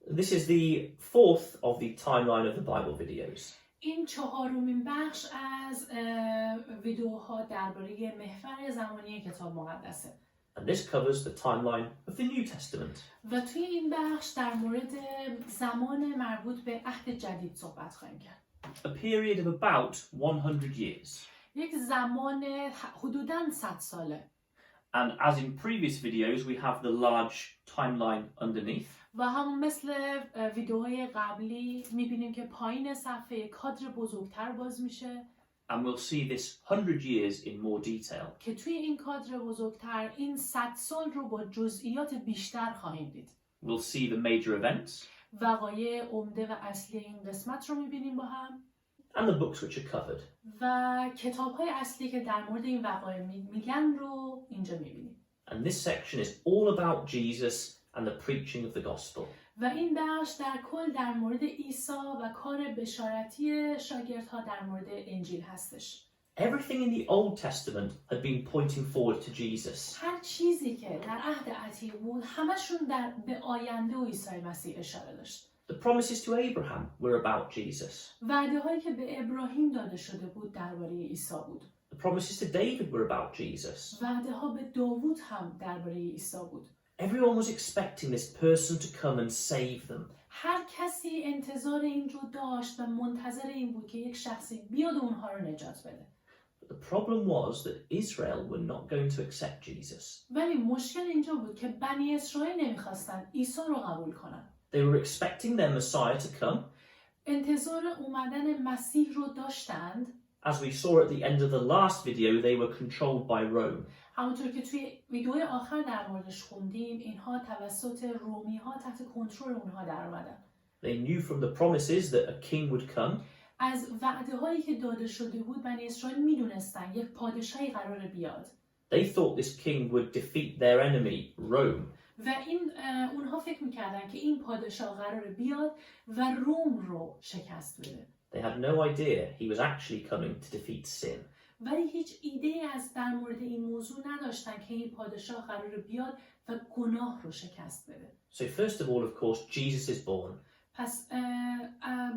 This is the fourth of the timeline of the Bible videos. این چهارمین بخش از ویدئوها درباره محور زمانی کتاب مقدسه. And this covers the timeline of the New Testament. و توی این بخش در مورد زمان مربوط به عهد جدید صحبت خواهیم کرد. A period of about 100 years. یک زمان حدوداً 100 ساله. And as in previous videos, we have the large timeline underneath. و همون مثل ویدئوهای قبلی میبینیم که پایین صفحه کادر بزرگتر باز میشه. And we'll see this 100 years in more detail. که توی این کادر بزرگتر این 100 سال رو با جزئیات بیشتر خواهیم دید. We'll see the major events. وقایع عمده و اصلی این قسمت رو میبینیم با هم. And the books which are covered. و کتاب‌های اصلی که در مورد این وقایع میگن رو اینجا میبینیم. And this section is all about Jesus and the preaching of the gospel. و این بخش در کل در مورد عیسی و کار بشارتی شاگردها در مورد انجیل هستش. Everything in the Old Testament had been pointing forward to Jesus. هر چیزی که در عهد عتیق بود همشون به آینده و عیسی مسیح اشاره داشت. The promises to Abraham were about Jesus. وعده هایی که به ابراهیم داده شده بود درباره عیسی بود. The promises to David were about Jesus. وعده ها به داوود هم درباره عیسی بود. Everyone was expecting this person to come and save them. هر کسی انتظار این رو داشت و منتظر این بود که یک شخصی بیاد و اونها رو نجات بده. But the problem was that Israel were not going to accept Jesus. ولی مشکل اینجا بود که بنی اسرائیل نمیخواستن عیسی رو قبول کنن. They were expecting their Messiah to come. انتظار اومدن مسیح رو داشتند. As we saw at the end of the last video, they were controlled by Rome. همونطور که توی ویدئوی آخر در موردش خوندیم اینها توسط رومی ها تحت کنترل اونها در اومدن. They knew from the promises that a king would come. از وعده هایی که داده شده بود بنی اسرائیل میدونستن یک پادشاهی قراره بیاد. They thought this king would defeat their enemy, Rome. و اونها فکر میکردن که این پادشاه قراره بیاد و روم رو شکست بده. They had no idea he was actually coming to defeat sin. ولی هیچ ایده از در مورد این موضوع نداشتن که این پادشاه قراره بیاد و گناه رو شکست بده. So first of all, of course, Jesus is born. پس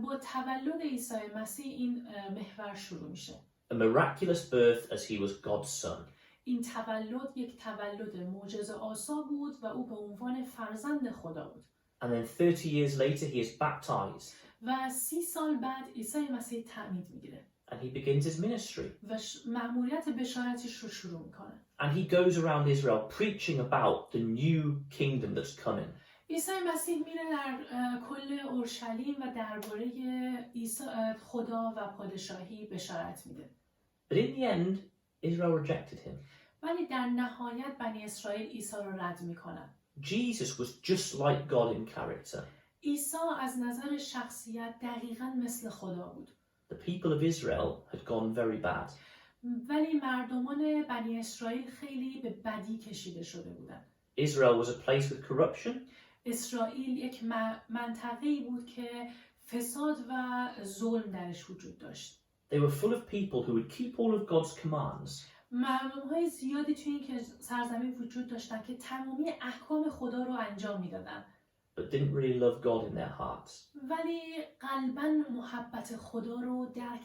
با تولد عیسی مسیح این محور شروع میشه. A miraculous birth as he was God's son. این تولد یک تولد معجزه‌آسا بود و او به عنوان فرزند خدا بود. And then 30 years later he is baptized. و 30 سال بعد عیسی مسیح تعمید میگیره. And he begins his ministry. و مأموریت بشارتش رو شروع میکنه. And he goes around Israel preaching about the new kingdom that's coming. عیسی مسیح میره در کل اورشلیم و درباره خدا و پادشاهی بشارت میده. But in the end, Israel rejected him. ولی در نهایت بنی اسرائیل عیسی رو رد میکنن. Jesus was just like God in character. عیسی از نظر شخصیت دقیقاً مثل خدا بود. The people of Israel had gone very bad. ولی مردمان بنی اسرائیل خیلی به بدی کشیده شده بودند. Israel was a place with corruption. اسرائیل یک منطقه‌ای بود که فساد و ظلم درش وجود داشت. They were full of people who would keep all of God's commands. مردم‌های زیادی توی این سرزمین وجود داشتن که تمامی احکام خدا رو انجام میدادن. But didn't really love God in their hearts. ولی قلباً محبت خدا رو درک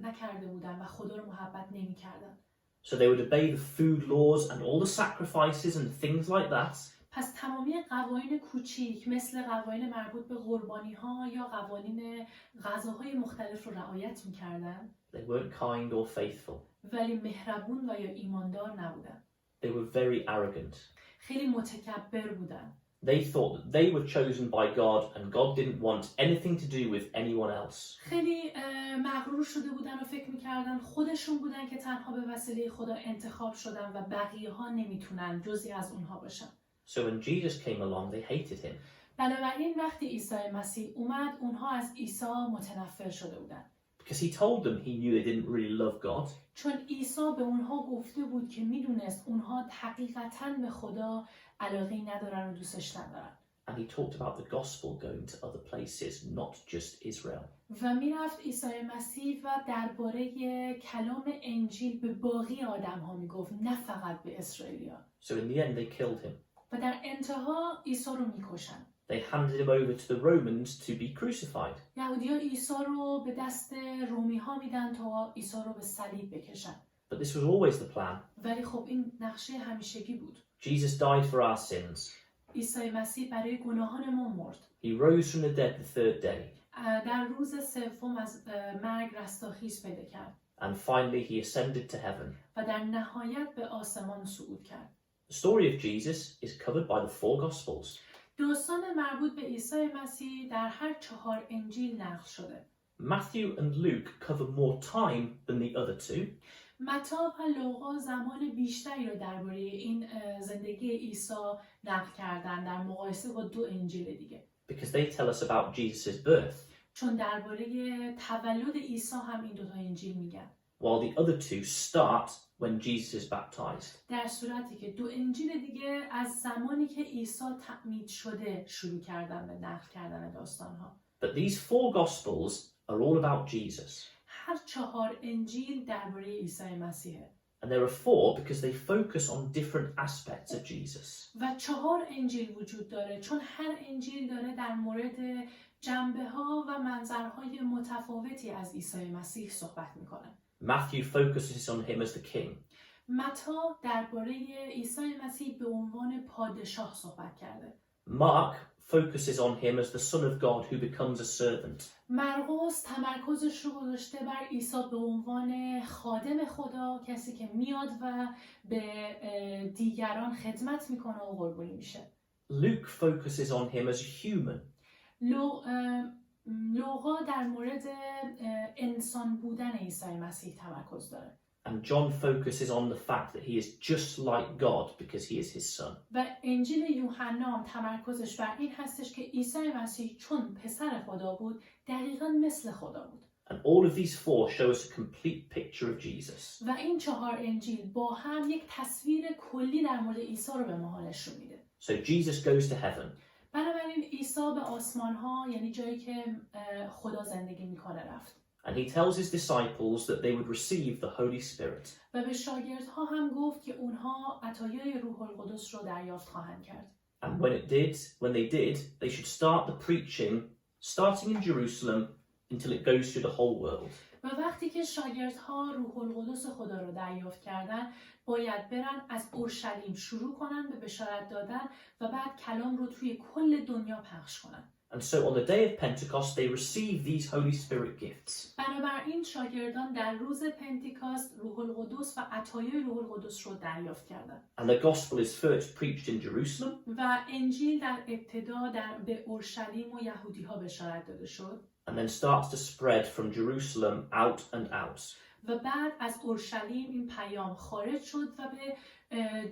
نکرده بودن و خدا رو محبت نمی‌کردن. So they would obey the food laws and all the sacrifices and things like that. پس تمامی قوانین کوچیک مثل قوانین مربوط به قربانی‌ها یا قوانین غذاهای مختلف رو رعایت می‌کردن. They weren't kind or faithful. ولی مهربون و یا ایماندار نبودن. They were very arrogant. خیلی متکبر بودن. They thought that they were chosen by God and God didn't want anything to do with anyone else. خیلی مغرور شده بودن و فکر می‌کردن خودشون بودن که تنها به وسیله خدا انتخاب شدن و بقیه‌ها نمیتونن جزئی از اونها باشن. So when Jesus came along, they hated him. بنابراین وقتی عیسی مسیح اومد اونها از عیسی متنفر شده بودن. Because he told them he knew they didn't really love God. چون عیسی به اونها گفته بود که میدونست اونها حقیقتاً به خدا علاقه‌ای ندارن و دوستش ندارن. And he talked about the gospel going to other places, not just Israel. و میرفت عیسی مسیح و درباره کلام انجیل به باقی آدم‌ها میگفت نه فقط به اسرائیلی‌ها. So in the end they killed him. و در انتها عیسی رو میکشن. they handed him over to the Romans to be crucified. یهودی‌ها عیسی رو به دست رومی‌ها میدن تا عیسی رو به صلیب بکشن. But this was always the plan. ولی خب این نقشه همیشگی بود. Jesus died for our sins. عیسی مسیح برای گناهان ما مرد. He rose from the dead the third day. در روز سوم از مرگ رستاخیز پیدا کرد. And finally he ascended to heaven. و در نهایت به آسمان صعود کرد. The story of Jesus is covered by the 4 Gospels. داستان مربوط به عیسی مسیح در هر 4 انجیل نقل شده. Matthew and Luke cover more time than the other 2. متی و لوقا زمان بیشتری رو درباره این زندگی عیسی نقل کردن در مقایسه با 2 انجیل دیگه. Because they tell us about Jesus' birth. چون درباره تولد عیسی هم این 2 انجیل میگن. While the other 2 start when Jesus is baptized. در صورتی که 2 انجیل دیگه از زمانی که عیسی تعمید شده شروع کردن به نقل کردن داستان‌ها. But these 4 Gospels are all about Jesus. هر 4 انجیل درباره عیسی مسیحه. And there are 4 because they focus on different aspects of Jesus. و 4 انجیل وجود داره چون هر انجیل داره در مورد جنبه‌ها و منظرهای متفاوتی از عیسی مسیح صحبت میکنه. Matthew focuses on him as the king. متی درباره عیسی مسیح به عنوان پادشاه صحبت کرده. Mark focuses on him as the Son of God who becomes a servant. مرقس تمرکزش رو گذاشته بر عیسی به عنوان خادم خدا، کسی که میاد و به دیگران خدمت میکنه و قربانی میشه. Luke focuses on him as a human. لوقا در مورد انسان بودن عیسی مسیح تمرکز داره. And John focuses on the fact that he is just like God because he is his son. و انجیل یوحنا تمرکزش بر این هستش که عیسی مسیح چون پسر خدا بود دقیقاً مثل خدا بود. And all of these 4 show us a complete picture of Jesus. و این 4 انجیل با هم یک تصویر کلی در مورد عیسی رو به ما نشون میده. So Jesus goes to heaven. بنابراین عیسی به آسمان ها یعنی جایی که خدا زندگی میکنه رفت. And he tells his disciples that they would receive the Holy Spirit. و به شاگردها هم گفت که اونها عطایای روح القدس رو دریافت خواهند کرد. And when they did, they should start the preaching, starting in Jerusalem until it goes through the whole world. و وقتی که شاگردها روح القدس خدا رو دریافت کردن، باید برن از اورشلیم شروع کنن به بشارت دادن و بعد کلام رو توی کل دنیا پخش کنن. And so on the day of Pentecost, they receive these Holy Spirit gifts. بنابراین شاگردان در روز پنتیکاست روح القدس و عطایای روح القدس رو دریافت کردند. And the gospel is first preached in Jerusalem. و انجیل در ابتدا به اورشلیم و یهودی‌ها بشارت داده شد. And then starts to spread from Jerusalem out and out. و بعد از اورشلیم این پیام خارج شد و به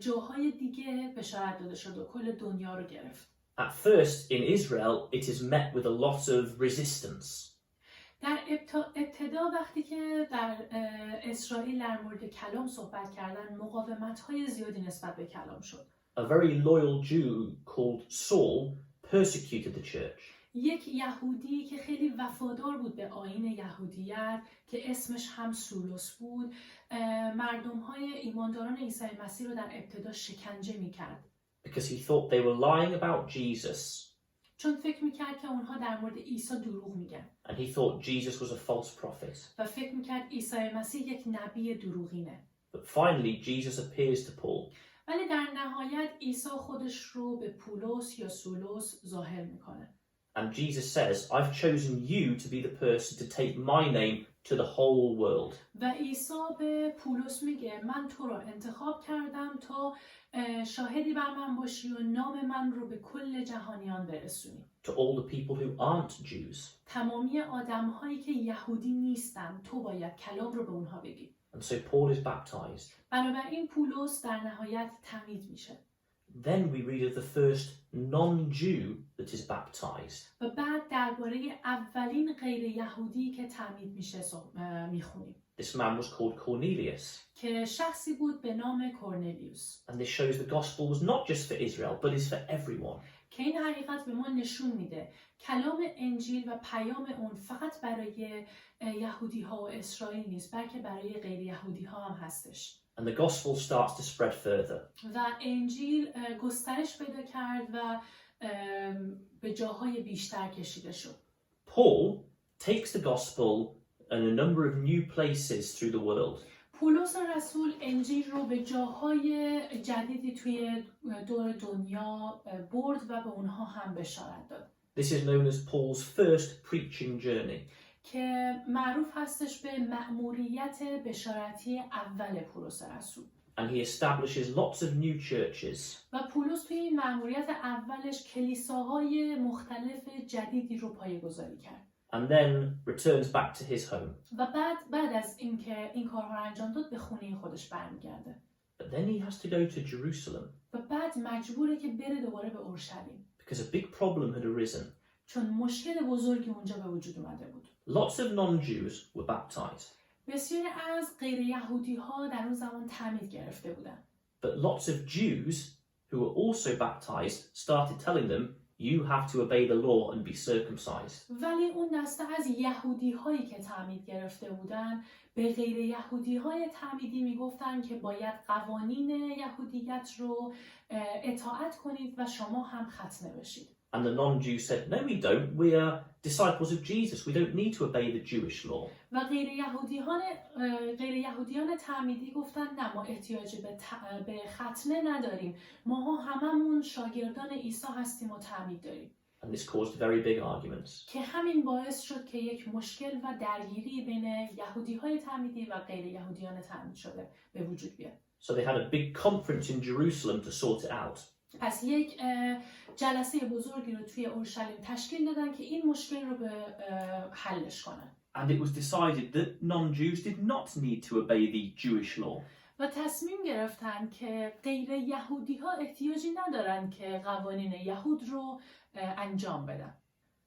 جاهای دیگه بشارت داده شد و کل دنیا رو گرفت. At first, in Israel, it is met with a lot of resistance. در ابتدا وقتی که در اسرائیل در مورد کلام صحبت کردن مقاومت‌های زیادی نسبت به کلام شد. A very loyal Jew called Saul persecuted the church. یک یهودی که خیلی وفادار بود به آیین یهودیت که اسمش هم سولوس بود، مردم‌های ایمانداران عیسی مسیح رو در ابتدا شکنجه می‌کرد. Because he thought they were lying about Jesus. چون فکر می‌کرد که اونها در مورد عیسی دروغ میگن. And he thought Jesus was a false prophet. و فکر می‌کرد عیسی مسیح یک نبی دروغینه. But finally, Jesus appears to Paul. ولی در نهایت عیسی خودش رو به پولس یا سولوس ظاهر می‌کنه. And Jesus says, I've chosen you to be the person to take my name to the whole world. و عیسی به پولس میگه من تو رو انتخاب کردم تا شاهدی بر من باشی و نام من رو به کل جهانیان برسونی. To all the people who aren't Jews. تمامی آدم‌هایی که یهودی نیستن تو باید کلام رو به اونها بگی. And so Paul is baptized. بنابراین پولس در نهایت تعمید میشه. Then we read of the first non-Jew that is baptized. و بعد درباره اولین غیر یهودی که تعمید میشه میخونیم. This man was called Cornelius. که شخصی بود به نام کورنلیوس. And this shows the gospel was not just for Israel, but is for everyone. که این حقیقت به ما نشون میده کلام انجیل و پیام اون فقط برای یهودی ها و اسرائیل نیست بلکه برای غیر یهودی ها هم هستش. And the gospel starts to spread further. و انجیل گسترش پیدا کرد و به جاهای بیشتر کشیده شد. Paul takes the gospel in a number of new places through the world. پولس رسول انجیل رو به جاهای جدیدی توی دور دنیا برد و به اونها هم بشارت داد. This is known as Paul's first preaching journey. که معروف هستش به مأموریت بشارتی اول پولس رسول. And he establishes lots of new churches. و پولس توی این مأموریت اولش کلیساهای مختلف جدیدی رو پایه‌گذاری کرد. And then returns back to his home. و بعد از اینکه این کارها رو انجام داد به خونه خودش برمیگرده. But then he has to go to Jerusalem. و بعد مجبوره که بره دوباره به اورشلیم. Because a big problem had arisen. چون مشکل بزرگی اونجا به وجود اومده بود. Lots of non-Jews were baptized. بسیاری از غیر یهودی ها در اون زمان تعمید گرفته بودن. But lots of Jews who were also baptized started telling them, you have to obey the law and be circumcised. ولی اون دسته از یهودی هایی که تعمید گرفته بودن به غیر یهودی های تعمیدی میگفتن که باید قوانین یهودیت رو اطاعت کنید و شما هم ختنه بشید. And the non-Jews said, no we don't, we are disciples of Jesus, we don't need to obey the Jewish law. و غیر یهودیان تعمیدی گفتن نه ما احتیاج به ختنه نداریم، ما هممون شاگردان عیسی هستیم و تعمید داریم. And this caused very big arguments. که همین باعث شد که یک مشکل و درگیری بین یهودی های تعمیدی و غیر یهودیان تعمید شده به وجود بیاد. So they had a big conference in Jerusalem to sort it out. پس یک جلسه بزرگی رو توی اورشلیم تشکیل دادن که این مشکل رو به حلش کنن. And it was decided that non-Jews did not need to obey the Jewish law. و تصمیم گرفتن که غیر یهودی ها احتیاجی ندارن که قوانین یهود رو انجام بدن.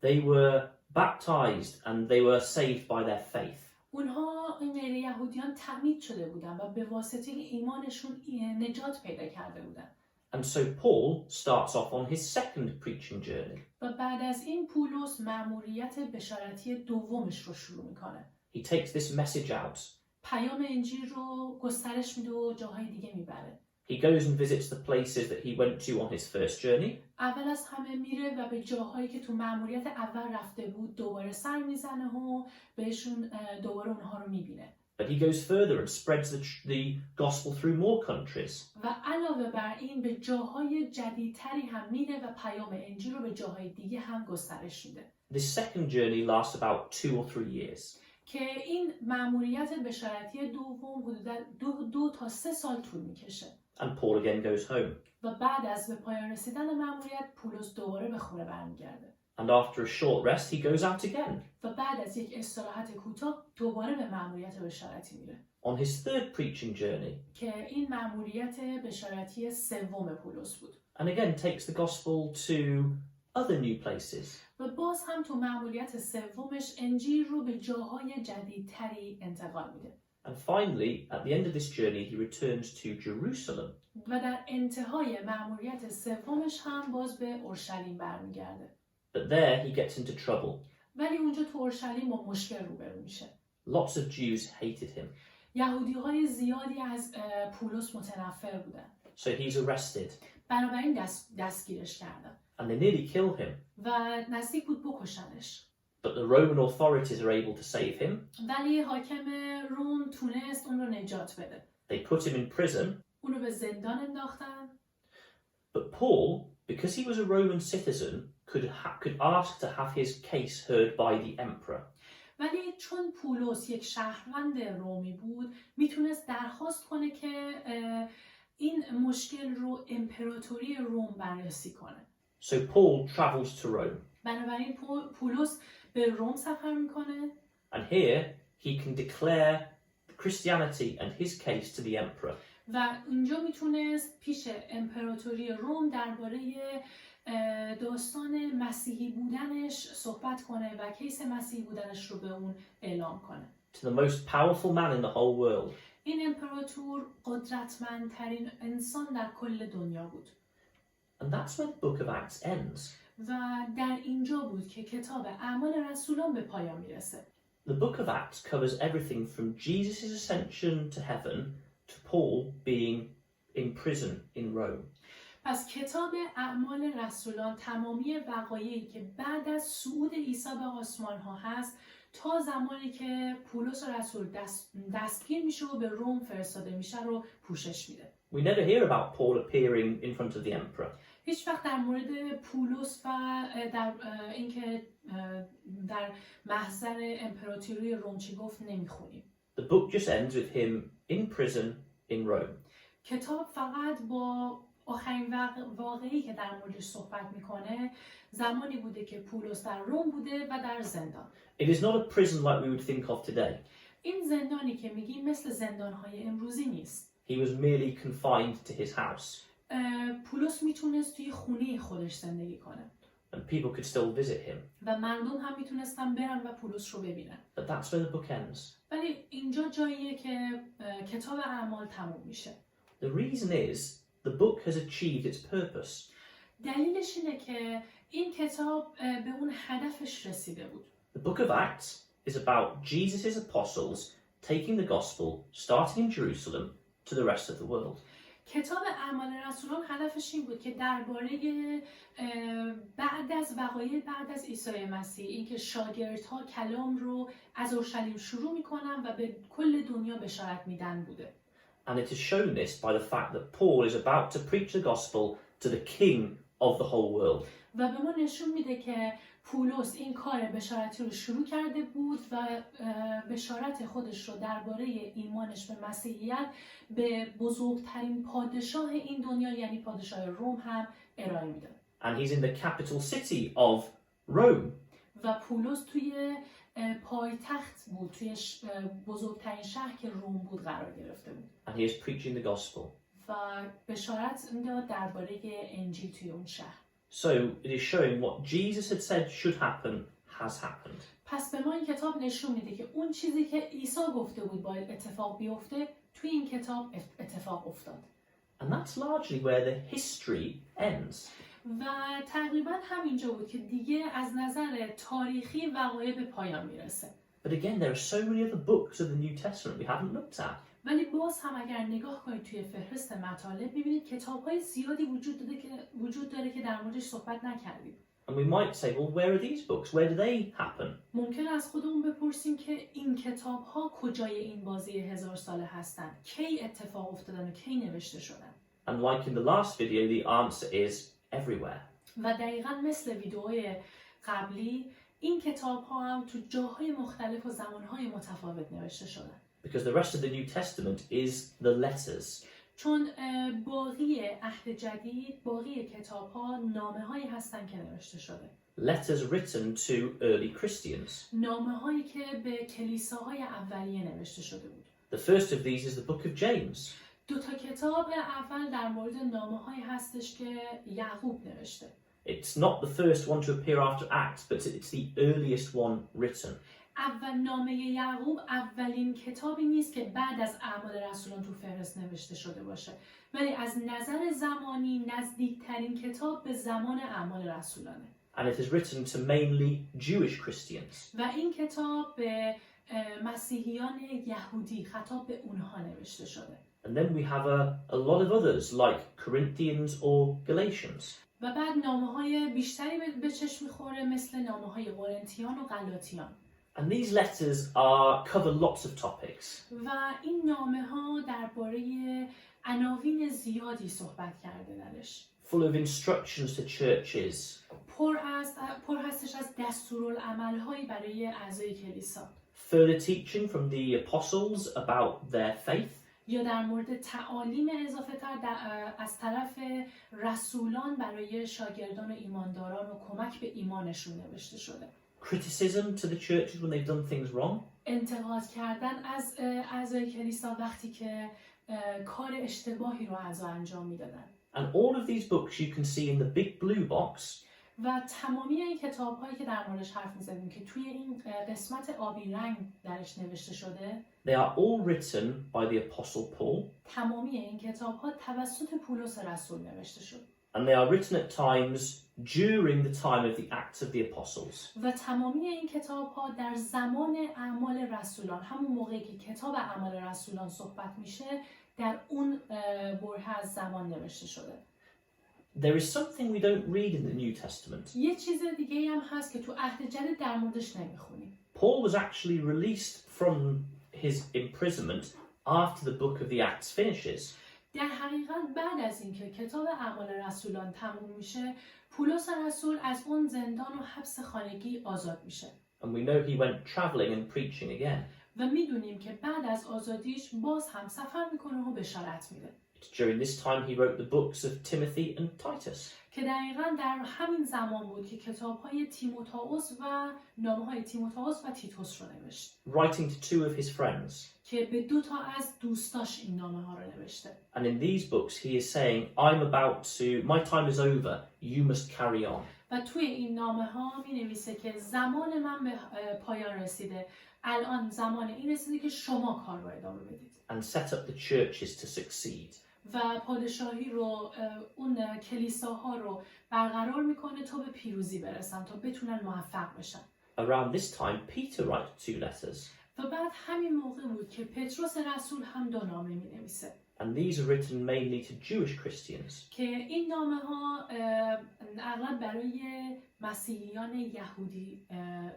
They were baptized and they were saved by their faith. اونها این غیر یهودیان تعمید شده بودن و به واسطه ایمانشون نجات پیدا کرده بودن. And so Paul starts off on his second preaching journey. و بعد از این پولس مأموریت بشارتی دومش رو شروع میکنه. He takes this message out. پیام انجیل رو گسترش میده و جاهای دیگه میبره. He goes and visits the places that he went to on his first journey. اول از همه میره و به جاهایی که تو مأموریت اول رفته بود دوباره سر میزنه و بهشون دوباره اونها رو میبینه. But he goes further and spreads the gospel through more countries. و علاوه بر این به جاهای جدیدتری هم میره و پیام انجیل رو به جاهای دیگه هم گسترش میده. This second journey lasts about 2 or 3 years. که این مأموریت بشارتی دوم حدوداً 2 تا 3 سال طول میکشه. And Paul again goes home. و بعد از به پایان رسیدن مأموریت پولس دوباره به خونه برمیگرده. And after a short rest he goes out again. و بعد از یک استراحت کوتاه دوباره به مأموریت بشارتی میره. On his third preaching journey. که این مأموریت بشارتی سوم پولس بود. And again takes the gospel to other new places. و باز هم تو مأموریت سومش انجیل رو به جاهای جدیدتری انتقال میده. And finally, at the end of this journey, he returns to Jerusalem. و در انتهای مأموریت سومش هم باز به اورشلیم برمیگرده. But there he gets into trouble. ولی اونجا تو اورشلیم با مشکل روبرو میشه. Lots of Jews hated him. یهودی‌های زیادی از پولس متنفر بودن. So he's arrested. بنابراین دستگیرش کردن. And they nearly kill him. و نزدیک بود بکشنش. But the Roman authorities are able to save him. ولی حاکم روم تونست اون رو نجات بده. They put him in prison. اون رو به زندان انداختن. But Paul, because he was a Roman citizen, could ask to have his case heard by the emperor. ولی چون پولس یک شهروند رومی بود میتونست درخواست کنه که این مشکل رو امپراتوری روم بررسی کنه. So Paul travels to Rome. بنابراین پولس به روم سفر میکنه. And here he can declare Christianity and his case to the emperor. و اینجا میتونست پیش امپراتوری روم درباره داستان مسیحی بودنش صحبت کنه و کیس مسیحی بودنش رو به اون اعلام کنه. To the most powerful man in the whole world. این امپراتور قدرتمندترین انسان در کل دنیا بود. And that's where the book of Acts ends. و در اینجا بود که کتاب اعمال رسولان به پایان میرسه. The book of Acts covers everything from Jesus' ascension to heaven to Paul being in prison in Rome. پس کتاب اعمال رسولان تمامی وقایعی که بعد از صعود عیسی به آسمان ها هست تا زمانی که پولس رسول دستگیر میشه و به روم فرستاده میشه رو پوشش میده. We never hear about Paul appearing in front of the emperor. هیچ وقت در مورد پولس و در اینکه در محضر امپراتوری روم چی گفت نمیخونیم. The book just ends with him in prison in Rome. کتاب فقط با آخرین واقعی که در موردش صحبت میکنه زمانی بوده که پولس در روم بوده و در زندان. It is not a prison like we would think of today. این زندانی که میگیم مثل زندانهای امروزی نیست. He was merely confined to his house. پولس میتونست توی خونه خودش زندگی کنه. And people could still visit him. و مردم هم میتونستن برن و پولس رو ببینن. But that's where the book ends. ولی اینجا جاییه که کتاب اعمال تموم میشه. The reason is the book has achieved its purpose. دلیلش اینه که این کتاب به اون هدفش رسیده بود. The book of Acts is about Jesus' apostles taking the gospel, starting in Jerusalem, to the rest of the world. کتاب اعمال رسولان هدفش این بود که درباره بعد از وقایع بعد از عیسی مسیح اینکه شاگردها کلام رو از اورشلیم شروع میکنن و به کل دنیا بشارت میدن بوده. And it has shown this by the fact that Paul is about to preach the gospel to the king of the whole world. و به ما neshun میده که پولس این کار بشارتی رو شروع کرده بود و بشارت خودش رو درباره ایمانش به مسیحیت به بزرگترین پادشاه این دنیا یعنی پادشاه روم هم ارائه میداد. And he's in the capital city of Rome. و پولس توی پایتخت بود، توی بزرگترین شهر که روم بود قرار گرفته بود. And he is preaching the gospel. و بشارت میداد درباره انجیل توی اون شهر. So it is showing what Jesus had said should happen has happened. پس به ما این کتاب نشون میده که اون چیزی که عیسی گفته بود باید اتفاق بیفته توی این کتاب اتفاق افتاد. And that's largely where the history ends. و تقریبا همینجا بود که دیگه از نظر تاریخی وقایع به پایان میرسه. But again, there are so many other books of the New Testament we haven't looked at. ولی باز هم اگر نگاه کنید توی فهرست مطالب می‌بینید کتاب‌های زیادی وجود داره که در موردش صحبت نکردیم. And we might say, well, where are these books? Where do they happen? ممکن از خودمون بپرسیم که این کتاب‌ها کجای این بازی 1000 ساله هستن؟ کی اتفاق افتادن و کی نوشته شدن؟ And like in the last video, the answer is everywhere. و دقیقاً مثل ویدئوهای قبلی این کتاب‌ها هم تو جاهای مختلف و زمان‌های متفاوت نوشته شدن. Because the rest of the New Testament is the letters. چون باقی عهد جدید، باقی کتاب‌ها نامه‌هایی هستن که نوشته شده. Letters written to early Christians. نامه‌هایی که به کلیساهای اولیه نوشته شده بود. The first of these is the book of James. دو تا کتاب اول در مورد نامه‌هایی هستش که یعقوب نوشته. It's not the first one to appear after Acts, but it's the earliest one written. اول نامه یعقوب اولین کتابی نیست که بعد از اعمال رسولان تو فهرست نوشته شده باشه، ولی از نظر زمانی نزدیکترین کتاب به زمان اعمال رسولانه. And it is written to mainly Jewish Christians. و این کتاب به مسیحیان یهودی خطاب به اونها نوشته شده. And then we have a lot of others like Corinthians or Galatians. و بعد نامه‌های بیشتری به چشم می‌خوره مثل نامه‌های قرنتیان و غلاطیان. And these letters cover lots of topics. و این نامه‌ها درباره عناوین زیادی صحبت کرده درش. Full of instructions to churches. پر هستش از دستورالعمل‌هایی برای اعضای کلیسا. Further teaching from the apostles about their faith. یا در مورد تعالیم اضافه‌تر از طرف رسولان برای شاگردان و ایمانداران و کمک به ایمانشون نوشته شده. Criticism to the churches when they've done things wrong. انتقاد کردن از اعضای کلیسا وقتی که کار اشتباهی رو اعضا انجام میدادن. And all of these books you can see in the big blue box. و تمامی این کتاب‌هایی که در موردش حرف می‌زدیم که توی این قسمت آبی رنگ درش نوشته شده، They are all written by the apostle Paul. تمامی این کتاب‌ها توسط پولس رسول نوشته شد. And they are written at times during the time of the Acts of the Apostles. و تمامی این کتاب‌ها در زمان اعمال رسولان، همون موقعی که کتاب اعمال رسولان صحبت میشه، در اون بره از زمان نوشته شده. There is something we don't read in the New Testament. یه چیز دیگه هم هست که تو عهد جدید در موردش نمیخونیم. Paul was actually released from his imprisonment after the book of the Acts finishes. در حقیقت بعد از اینکه کتاب اعمال رسولان تموم میشه، پولس رسول از اون زندان و حبس خانگی آزاد میشه. And we know he went traveling and preaching again. و میدونیم که بعد از آزادیش باز هم سفر میکنه و بشارت میده. During this time he wrote the books of Timothy and Titus. که دقیقاً در همین زمان بود که کتاب‌های تیموتائوس و نامه‌های تیموتائوس و تیتوس رو نوشت. Writing to two of his friends. که به 2 تا از دوستاش این نامه‌ها رو نوشته. And in these books he is saying, my time is over, you must carry on. و توی این نامه‌ها می‌نویسه که زمان من به پایان رسیده. الان زمان این رسیده که شما کار رو ادامه بدید. And set up the churches to succeed. و پادشاهی رو اون کلیساها رو برقرار میکنه تا به پیروزی برسن، تا بتونن موفق بشن. Around this time Peter writes 2 letters. و بعد همین موقع بود که پتروس رسول هم 2 نامه مینویسه. And these are written mainly to Jewish Christians. که این نامه ها اغلب برای مسیحیان یهودی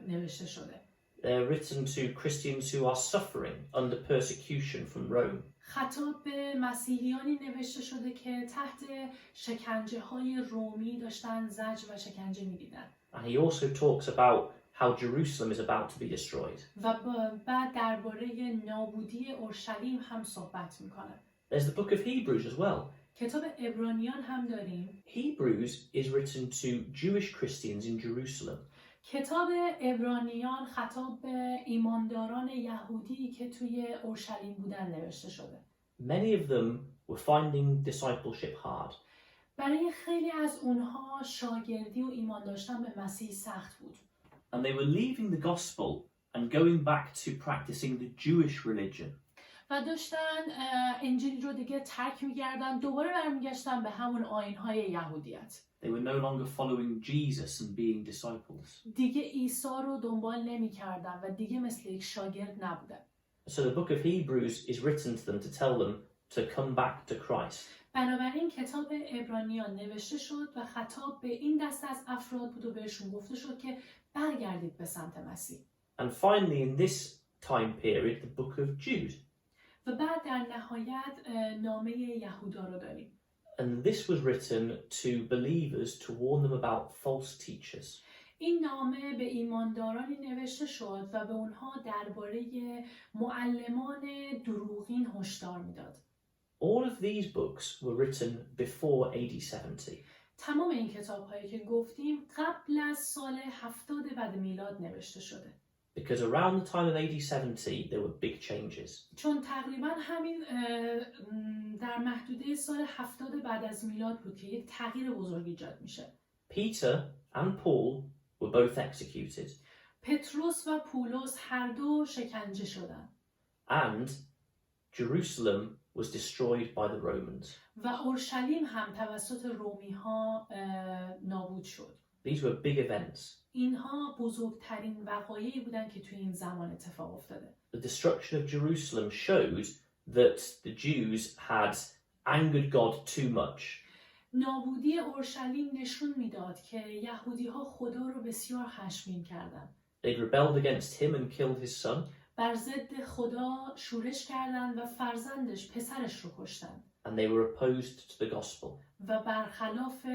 نوشته شده. They're written to Christians who are suffering under persecution from Rome. خطاب به مسیحیانی نوشته شده که تحت شکنجه های رومی داشتن زجر و شکنجه می‌دیدن. And he also talks about how Jerusalem is about to be destroyed. و بعد درباره نابودی اورشلیم هم صحبت میکنه. There's the book of Hebrews as well. کتاب عبرانیان هم داریم. Hebrews is written to Jewish Christians in Jerusalem. کتاب عبرانیان خطاب به ایمانداران یهودی که توی اورشلیم بودن نوشته شده. Many of them were finding discipleship hard. برای خیلی از اونها شاگردی و ایمان داشتن به مسیح سخت بود. And they were leaving the gospel and going back to practicing the Jewish religion. و داشتن انجیل رو دیگه ترک می‌کردن، دوباره برمیگشتن به همون آیین‌های یهودیت. They were no longer following Jesus and being disciples. دیگه عیسی رو دنبال نمی‌کردن و دیگه مثل یک شاگرد نبودن. So the book of Hebrews is written to them to tell them to come back to Christ. بنابراین کتاب عبرانیان نوشته شد و خطاب به این دسته از افراد بود و بهشون گفته شد که برگردید به سمت مسیح. And finally in this time period the book of Jude. و بعد در نهایت نامه یهودا رو داریم. And this was written to believers to warn them about false teachers. این نامه به ایماندارانی نوشته شد و به اونها درباره معلمان دروغین هشدار میداد. All of these books were written before AD 70. تمام این کتاب‌هایی که گفتیم قبل از سال 70 بعد میلاد نوشته شده. Because around the time of AD 70 there were big changes. چون تقریبا همین در محدوده سال 70 بعد از میلاد بود که یک تغییر بزرگی ایجاد میشه. Peter and Paul were both executed. پتروس و پولس هر دو شکنجه شدند. And Jerusalem was destroyed by the Romans. و اورشلیم هم توسط رومی ها نابود شد. These were big events. اینها بزرگترین وقایعی بودند که توی این زمان اتفاق افتاده. The destruction of Jerusalem showed that the Jews had angered God too much. نابودی اورشلیم نشون میداد که یهودی ها خدا رو بسیار خشمگین کردند. They rebelled against him and killed his son. بر ضد خدا شورش کردند و فرزندش پسرش رو کشتند. And they were opposed to the gospel. و برخلاف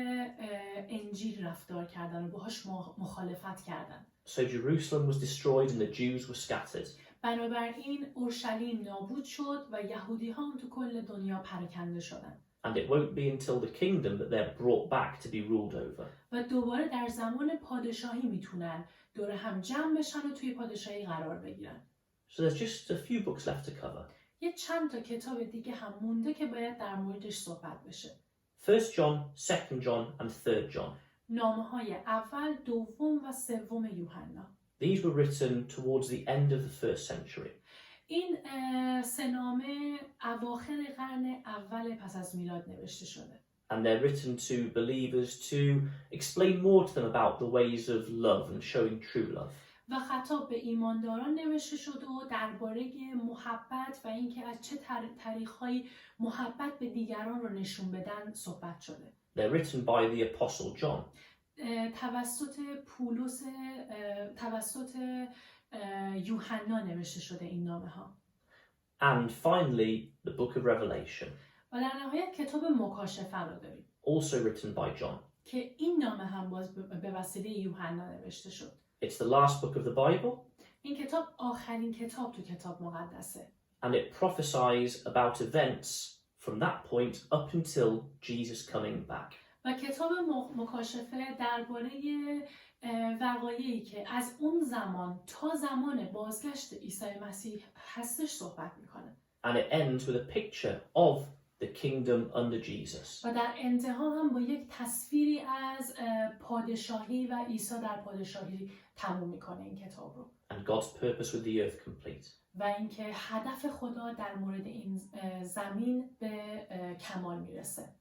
انجیل رفتار کردند و باهاش مخالفت کردند. So Jerusalem was destroyed and the Jews were scattered. بنابراین اورشلیم نابود شد و یهودی ها تو کل دنیا پراکنده شدند. And it won't be until the kingdom that they're brought back to be ruled over. و دوباره در زمان پادشاهی میتونن دور هم جمع بشن و توی پادشاهی قرار بگیرن. So there's just a few books left to cover. یه چند تا کتاب دیگه هم مونده که باید در موردش صحبت بشه. 1 John, 2 John and 3 John. نامه‌های اول، دوم و سوم یوحنا. These were written towards the end of the 1st century. این سه نامه اواخر قرن اول پس از میلاد نوشته شده. And they're written to believers to explain more to them about the ways of love and showing true love. و خطاب به ایمانداران نوشته شده و درباره محبت و اینکه از چه طریق‌هایی محبت به دیگران رو نشون بدن صحبت شده. They're written by the Apostle John. توسط یوحنا نوشته شده این نامه ها. And finally, the book of Revelation, و در نهایت کتاب مکاشفه رو داریم also written by John. که این نامه هم باز به وسیله یوحنا نوشته شد. It's the last book of the Bible, این کتاب آخرین کتاب تو کتاب مقدسه. and it prophesies about events from that point up until Jesus coming back. و کتاب مکاشفه درباره وقایعی که از اون زمان تا زمان بازگشت عیسی مسیح هستش صحبت میکنه. And it ends with a picture of the kingdom under Jesus. و در انتها هم با یک تصویری از پادشاهی و عیسی در پادشاهی تموم میکنه این کتاب رو. And God's purpose with the earth complete. و اینکه هدف خدا در مورد این زمین به کمال میرسه.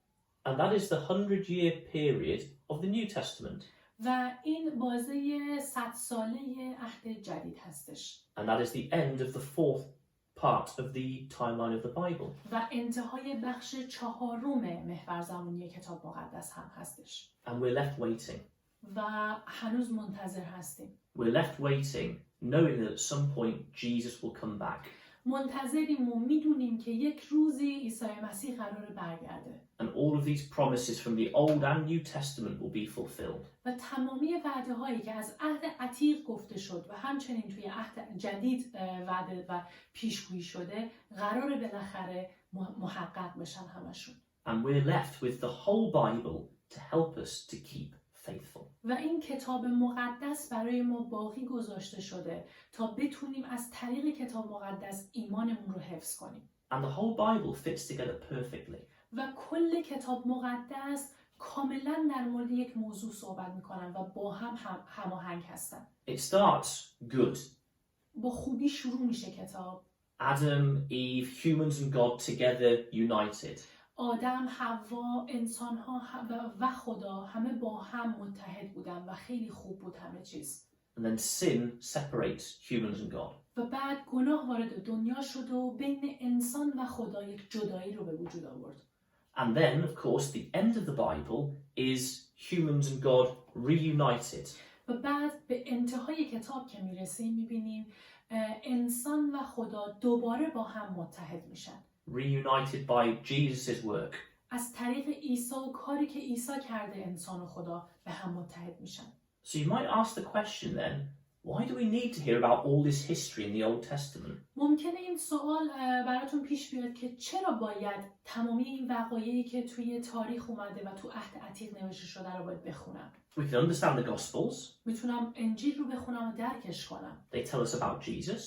And that is the 100-year period of the New Testament. و این بازه 100 ساله عهد جدید هستش. And that is the end of the fourth part of the timeline of the Bible. و انتهای بخش 4 محور زمانی کتاب مقدس هم هستش. And we're left waiting. و هنوز منتظر هستیم. We're left waiting, knowing that at some point Jesus will come back. منتظریم و میدونیم که یک روزی عیسی مسیح قراره برگرده. And all of these promises from the Old and New Testament will be fulfilled. و تمامی وعده هایی که از عهد عتیق گفته شد و همچنین توی عهد جدید وعده و پیشگویی شده قراره بالاخره محقق بشن همشون. And we're left with the whole Bible to help us to keep faithful. و این کتاب مقدس برای ما باقی گذاشته شده تا بتونیم از طریق کتاب مقدس ایمانمون رو حفظ کنیم. And the whole Bible fits together perfectly. و کل کتاب مقدس کاملا در مورد یک موضوع صحبت میکنن و با هم هماهنگ هستن. It starts good. با خوبی شروع میشه کتاب. Adam, Eve, humans and God together united. آدم، حوا، انسان‌ها و خدا همه با هم متحد بودن و خیلی خوب بود همه چیز. And then sin separates humans and God. و بعد گناه وارد دنیا شد و بین انسان و خدا یک جدایی رو به وجود آورد. And then, of course, the end of the Bible is humans and God reunited. و بعد به انتهای کتاب که میرسیم میبینیم انسان و خدا دوباره با هم متحد میشن. Reunited by Jesus' work. از طریق عیسی و کاری که عیسی کرده انسان و خدا به هم متحد میشن. So you might ask the question then, why do we need to hear about all this history in the Old Testament? ممکنه این سوال براتون پیش بیاد که چرا باید تمامی این وقایعی که توی تاریخ اومده و تو عهد عتیق نوشته شده رو باید بخونم. We can understand the Gospels. میتونم انجیل رو بخونم و درکش کنم. They tell us about Jesus.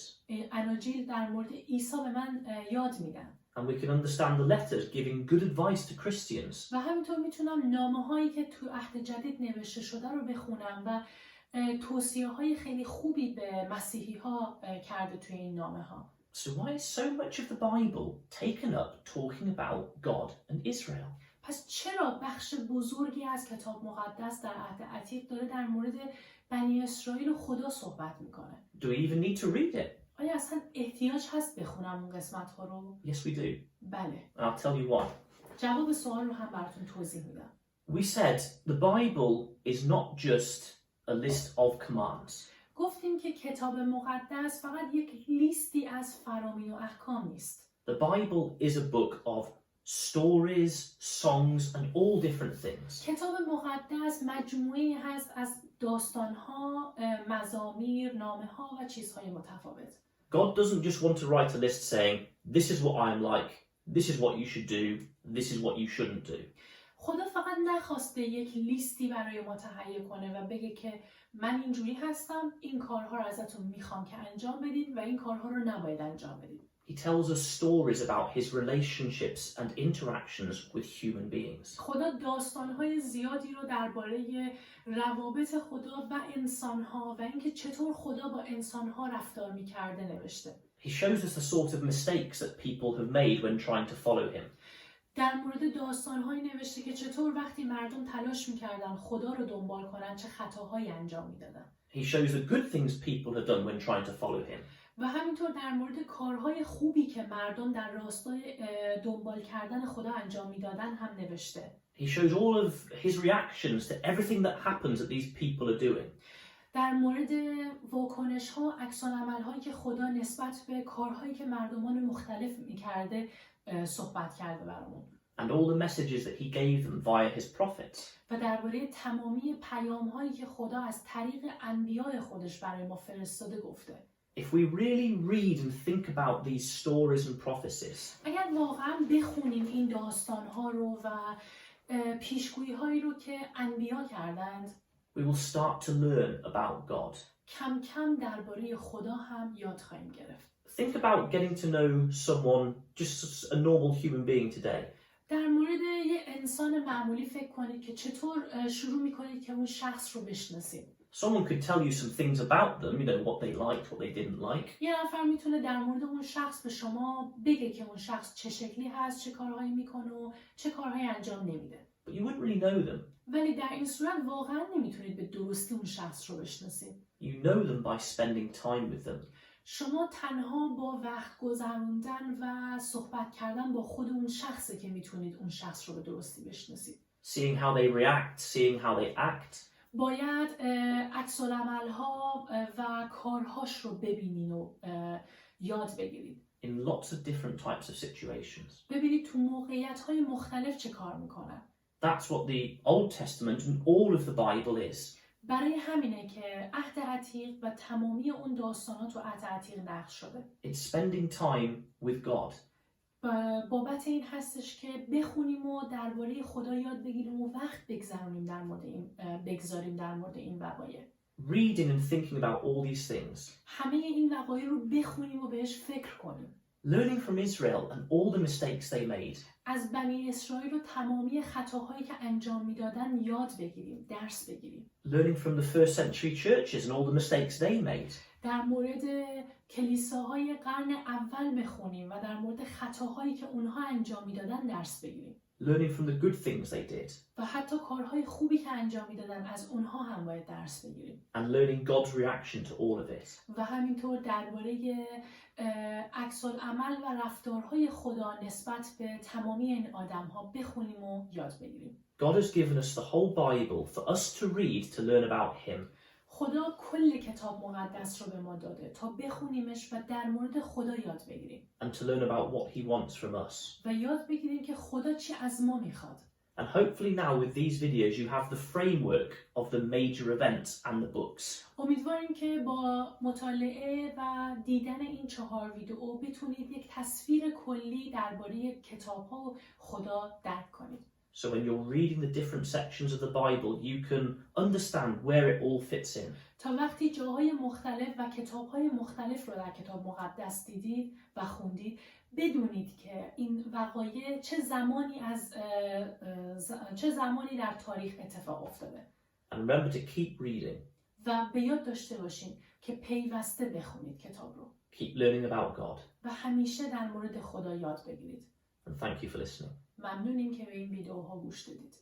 انجیل در مورد عیسی به من یاد میدن. And we can understand the letters giving good advice to Christians. و همینطور میتونم نامه‌هایی که تو عهد جدید نوشته شده رو بخونم و توصیه‌های خیلی خوبی به مسیحی‌ها کرده توی این نامه‌ها. So why is so much of the Bible taken up talking about God and Israel? پس چرا بخش بزرگی از کتاب مقدس در عهد عتیق داره در مورد بنی اسرائیل و خدا صحبت میکنه؟ Do we even need to read it? آیا اصلا احتیاج هست بخونم اون قسمت‌ها رو؟ Yes, we do. بله. And I'll tell you why. جواب سوال رو هم براتون توضیح میدم. We said the Bible is not just a list of commands. گفتیم که کتاب مقدس فقط یک لیستی از فرامین و احکام نیست. The Bible is a book of stories, songs and all different things. کتاب مقدس مجموعه‌ای هست از داستان‌ها، مزامیر، نامه‌ها و چیزهای متفاوت. God doesn't just want to write a list saying, this is what I'm like, this is what you should do, this is what you shouldn't do. خدا فقط نخواسته یک لیستی برای ما تهیه کنه و بگه که من اینجوری هستم، این کارها رو ازتون میخوام که انجام بدید و این کارها رو نباید انجام بدید. He tells us stories about his relationships and interactions with human beings. خدا داستانهای زیادی رو درباره روابط خدا و انسانها و اینکه چطور خدا با انسانها رفتار میکرده نوشته. He shows us the sort of mistakes that people have made when trying to follow him. در مورد داستانهایی نوشته که چطور وقتی مردم تلاش میکردن خدا رو دنبال کنن چه خطاهایی انجام میدادن. He shows the good things people have done when trying to follow him. و همینطور در مورد کارهای خوبی که مردم در راستای دنبال کردن خدا انجام میدادن هم نوشته. He He shows all of his reactions to everything that happens that these people are doing. در مورد واکنش ها، عکس‌العمل هایی که خدا نسبت به کارهایی که مردمان مختلف میکرده صحبت کرده برامون. And all the messages that he gave them via his prophets. و درباره تمامی پیام هایی که خدا از طریق انبیاء خودش برای ما فرستاده گفته. If we really read and think about these stories and prophecies, اگر واقعا بخونیم این داستان ها رو و پیشگویی هایی رو که انبیا کردند، we will start to learn about God. کم کم درباره خدا هم یاد خواهیم گرفت. Think about getting to know someone, just a normal human being today. در مورد یه انسان معمولی فکر کنید که چطور شروع میکنید که اون شخص رو بشناسید. Someone could tell you some things about them, you know, what they liked, what they didn't like. یه نفر میتونه در مورد اون شخص به شما بگه که اون شخص چه شکلی هست، چه کارهایی میکنه و چه کارهایی انجام نمیده. But you wouldn't really know them. ولی در این صورت واقعا نمیتونید به درستی اون شخص رو بشناسید. You know them by spending time with them. شما تنها با وقت گذروندن و صحبت کردن با خود اون شخصه که میتونید اون شخص رو به درستی بشناسید. Seeing how they react, seeing how they act. باید عکس‌العمل‌ها و کارهاش رو ببینین و یاد بگیرید. In lots of different types of situations. ببینید تو موقعیت‌های مختلف چه کار میکنن. That's what the Old Testament and all of the Bible is. برای همینه که عهد عتیق و تمامی اون داستانات تو عهد عتیق نقش شده. It's spending time with God. بابت این هستش که بخونیم و درباره خدا یاد بگیریم و وقت بگذاریم در مورد این وقایع. Reading and thinking about all these things. همه این وقایع رو بخونیم و بهش فکر کنیم. Learning from Israel and all the mistakes they made. از بنی اسرائیل و تمامی خطاهایی که انجام میدادن یاد بگیریم، درس بگیریم. Learning from the first century churches and all the mistakes they made. در مورد کلیساهای قرن اول بخونیم و در مورد خطاهایی که اونها انجام میدادن درس بگیریم. Learning from the good things they did. و حتی کارهای خوبی که انجام میدادن از اونها هم باید درس بگیریم. And learning God's reaction to all of it. و همینطور درباره عکس‌العمل و رفتارهای خدا نسبت به تمامی این آدم‌ها بخونیم و یاد بگیریم. God has given us the whole Bible for us to read to learn about him. خدا کل کتاب مقدس رو به ما داده تا بخونیمش و در مورد خدا یاد بگیریم. And to learn about what he wants from us. و یاد بگیریم که خدا چی از ما میخواد. And hopefully now with these videos you have the framework of the major events and the books. امیدواریم که با مطالعه و دیدن این 4 ویدئو بتونید یک تصویر کلی درباره کتاب‌ها و خدا درک کنید. So when you're reading the different sections of the Bible, you can understand where it all fits in. تا وقتی جاهای مختلف و کتاب‌های مختلف رو در کتاب مقدس دیدید و خوندید، بدونید که این وقایع چه زمانی در تاریخ اتفاق افتاده. And remember to keep reading. و به یاد داشته باشین که پیوسته بخونید کتاب رو. Keep learning about God. و همیشه در مورد خدا یاد بگیرید. And thank you for listening. ممنونیم که به این ویدئوها گوش دادید.